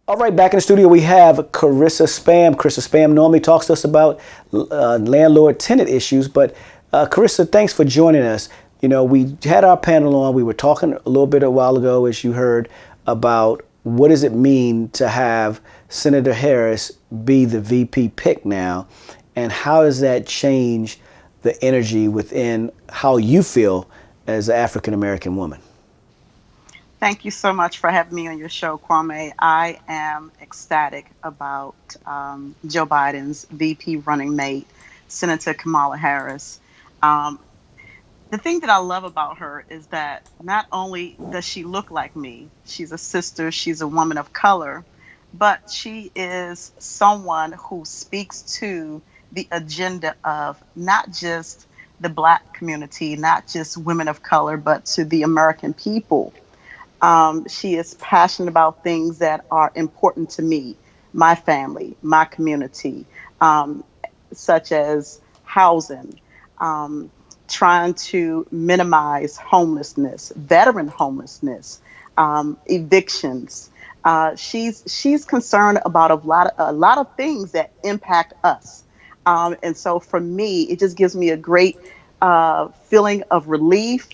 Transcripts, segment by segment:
All right, back in the studio we have Carissa Spam. Carissa Spam normally talks to us about landlord-tenant issues, but Carissa, thanks for joining us. You know, we had our panel on. We were talking a little bit a while ago, as you heard, about what does it mean to have Senator Harris be the VP pick now, and how does that change the energy within how you feel as an African American woman? Thank you so much for having me on your show, Kwame. I am ecstatic about Joe Biden's VP running mate, Senator Kamala Harris. Um, the thing that I love about her is that not only does she look like me, she's a sister, she's a woman of color, but she is someone who speaks to the agenda of not just the Black community, not just women of color, but to the American people. She is passionate about things that are important to me, my family, my community, um, such as housing, um, trying to minimize homelessness, veteran homelessness, evictions. She's concerned about a lot of things that impact us. And so for me, it just gives me a great feeling of relief,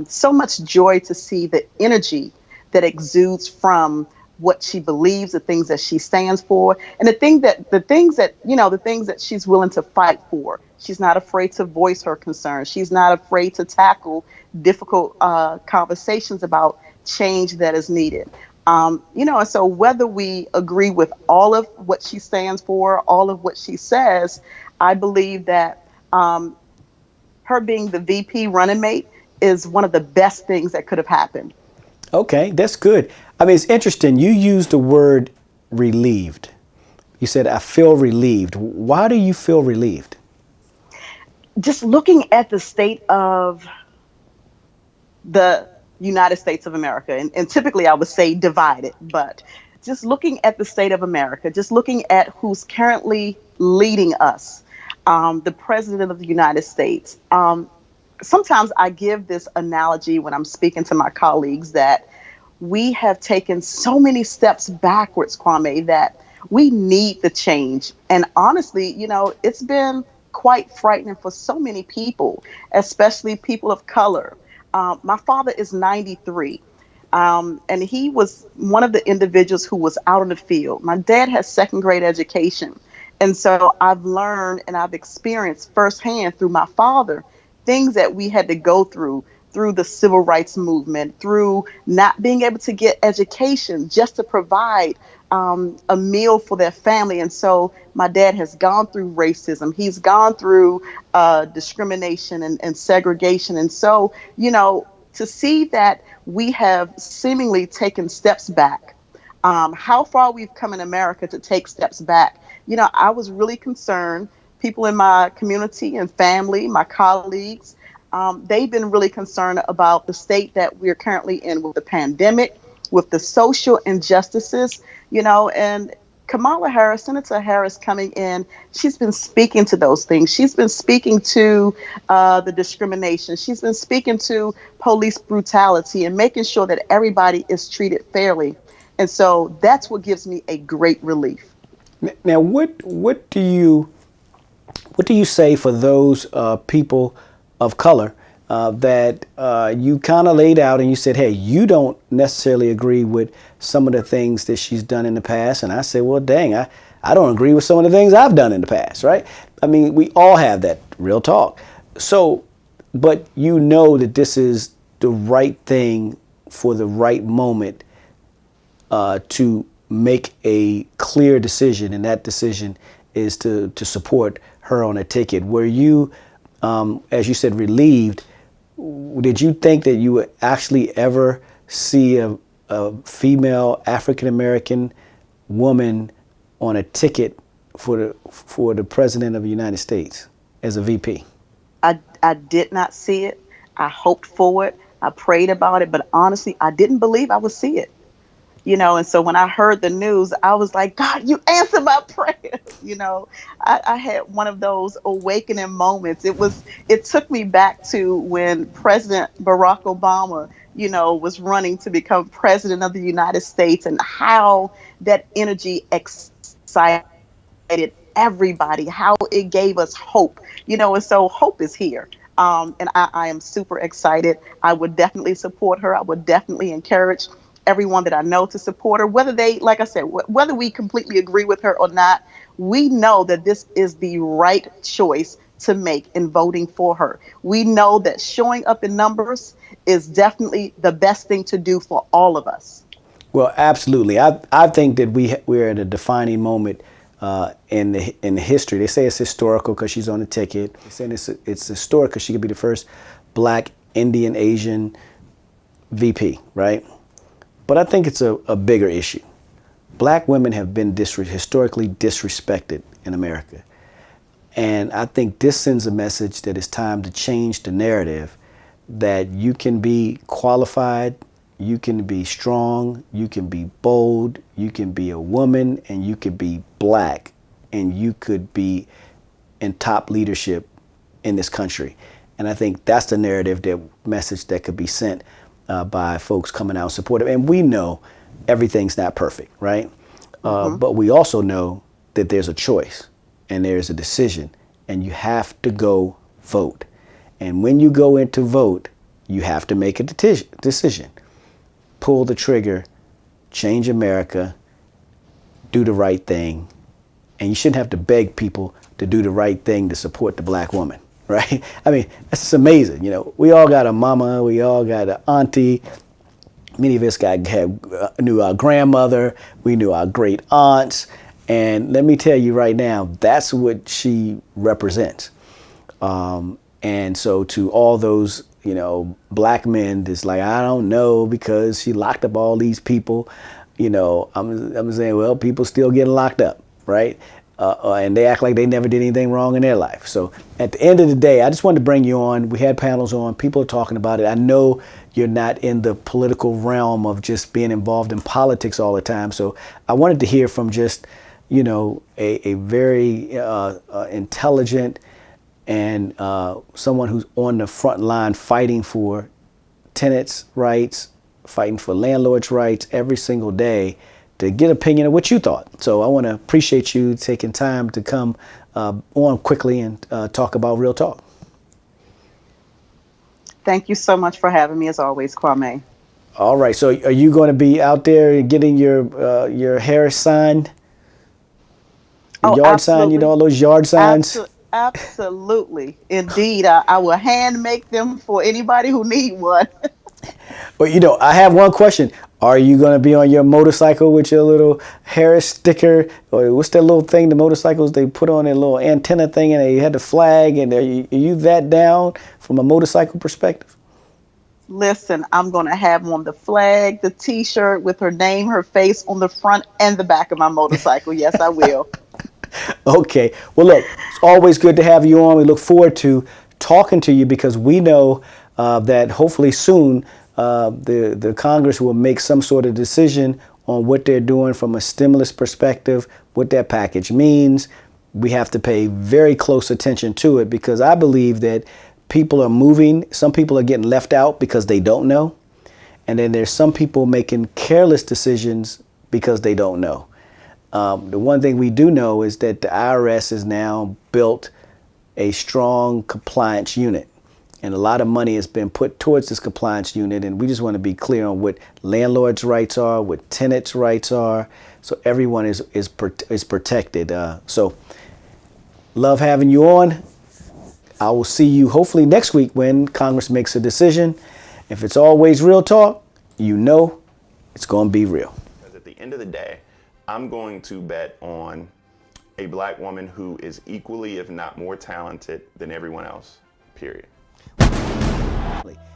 so much joy to see the energy that exudes from what she believes, the things that she stands for, and the things that she's willing to fight for. She's not afraid to voice her concerns. She's not afraid to tackle difficult conversations about change that is needed. And so whether we agree with all of what she stands for, all of what she says, I believe that her being the VP running mate is one of the best things that could have happened. Okay, that's good. I mean, it's interesting. You used the word relieved. You said, I feel relieved. Why do you feel relieved? Just looking at the state of the United States of America, and typically I would say divided, but just looking at the state of America, just looking at who's currently leading us, the President of the United States. Sometimes I give this analogy when I'm speaking to my colleagues that we have taken so many steps backwards, Kwame, that we need the change. And honestly, it's been quite frightening for so many people, especially people of color. My father is 93. And he was one of the individuals who was out in the field. My dad has second grade education. And so I've learned and I've experienced firsthand through my father things that we had to go through the civil rights movement, through not being able to get education just to provide a meal for their family. And so my dad has gone through racism. He's gone through discrimination and segregation. And so, to see that we have seemingly taken steps back, how far we've come in America to take steps back. I was really concerned. People in my community and family, my colleagues, they've been really concerned about the state that we're currently in with the pandemic, with the social injustices, and Kamala Harris, Senator Harris coming in, she's been speaking to those things. She's been speaking to the discrimination. She's been speaking to police brutality and making sure that everybody is treated fairly. And so that's what gives me a great relief. Now, what do you say for those people of color that you kind of laid out and you said, hey, you don't necessarily agree with some of the things that she's done in the past? And I said, well, dang, I don't agree with some of the things I've done in the past, right? I mean, we all have that real talk. So, but you know that this is the right thing for the right moment to make a clear decision, and that decision is to support her on a ticket. Were you, as you said, relieved? Did you think that you would actually ever see a female African American woman on a ticket for the president of the United States as a VP? I did not see it. I hoped for it. I prayed about it, but honestly, I didn't believe I would see it. And so when I heard the news, I was like, God, you answer my prayers. I had one of those awakening moments. It took me back to when President Barack Obama, was running to become president of the United States, and how that energy excited everybody, how it gave us hope, and so hope is here. And I am super excited. I would definitely support her. I would definitely encourage everyone that I know to support her, whether they, like I said, whether we completely agree with her or not. We know that this is the right choice to make in voting for her. We know that showing up in numbers is definitely the best thing to do for all of us. Well, absolutely. I think that we're at a defining moment in the history. They say it's historical because she's on the ticket. They're saying it's historic because she could be the first Black, Indian, Asian VP, right? But I think it's a bigger issue. Black women have been historically disrespected in America. And I think this sends a message that it's time to change the narrative, that you can be qualified, you can be strong, you can be bold, you can be a woman, and you can be Black, and you could be in top leadership in this country. And I think that's the narrative, that message that could be sent by folks coming out supportive. And we know everything's not perfect, right? But we also know that there's a choice and there's a decision, and you have to go vote. And when you go in to vote, you have to make a decision. Pull the trigger, change America, do the right thing. And you shouldn't have to beg people to do the right thing to support the Black woman, right? I mean, that's just amazing. We all got a mama, we all got an auntie. Many of us knew our grandmother, we knew our great aunts. And let me tell you right now, that's what she represents. And so to all those, Black men, it's like, I don't know, because she locked up all these people. I'm saying, well, people still getting locked up, right? And they act like they never did anything wrong in their life. So at the end of the day, I just wanted to bring you on. We had panels on, people are talking about it. I know you're not in the political realm of just being involved in politics all the time. So I wanted to hear from just, a very intelligent and someone who's on the front line fighting for tenants' rights, fighting for landlords' rights every single day, to get an opinion of what you thought. So I want to appreciate you taking time to come on quickly and talk about Real Talk. Thank you so much for having me, as always, Kwame. All right. So are you going to be out there getting your hair signed? Yard Absolutely. sign, all those yard signs? Absolutely. Indeed. I will hand make them for anybody who need one. Well, I have one question. Are you going to be on your motorcycle with your little Harris sticker? Or what's that little thing, the motorcycles, they put on their little antenna thing and they had the flag? And are you that down from a motorcycle perspective? Listen, I'm going to have on the flag, the T-shirt with her name, her face on the front and the back of my motorcycle. Yes, I will. Okay. Well, look, it's always good to have you on. We look forward to talking to you, because we know that hopefully soon the Congress will make some sort of decision on what they're doing from a stimulus perspective, what that package means. We have to pay very close attention to it, because I believe that people are moving. Some people are getting left out because they don't know. And then there's some people making careless decisions because they don't know. The one thing we do know is that the IRS has now built a strong compliance unit, and a lot of money has been put towards this compliance unit. And we just want to be clear on what landlords' rights are, what tenants' rights are, so everyone is protected. So love having you on. I will see you hopefully next week when Congress makes a decision. If it's always real talk, it's going to be real. Because at the end of the day, I'm going to bet on a Black woman who is equally, if not more talented than everyone else, period.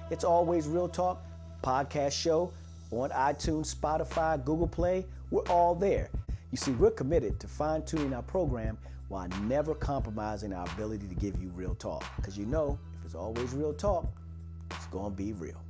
It's Always Real Talk podcast show on iTunes, Spotify, Google Play. We're all there. You see, we're committed to fine-tuning our program while never compromising our ability to give you real talk. Because if it's always real talk, it's going to be real.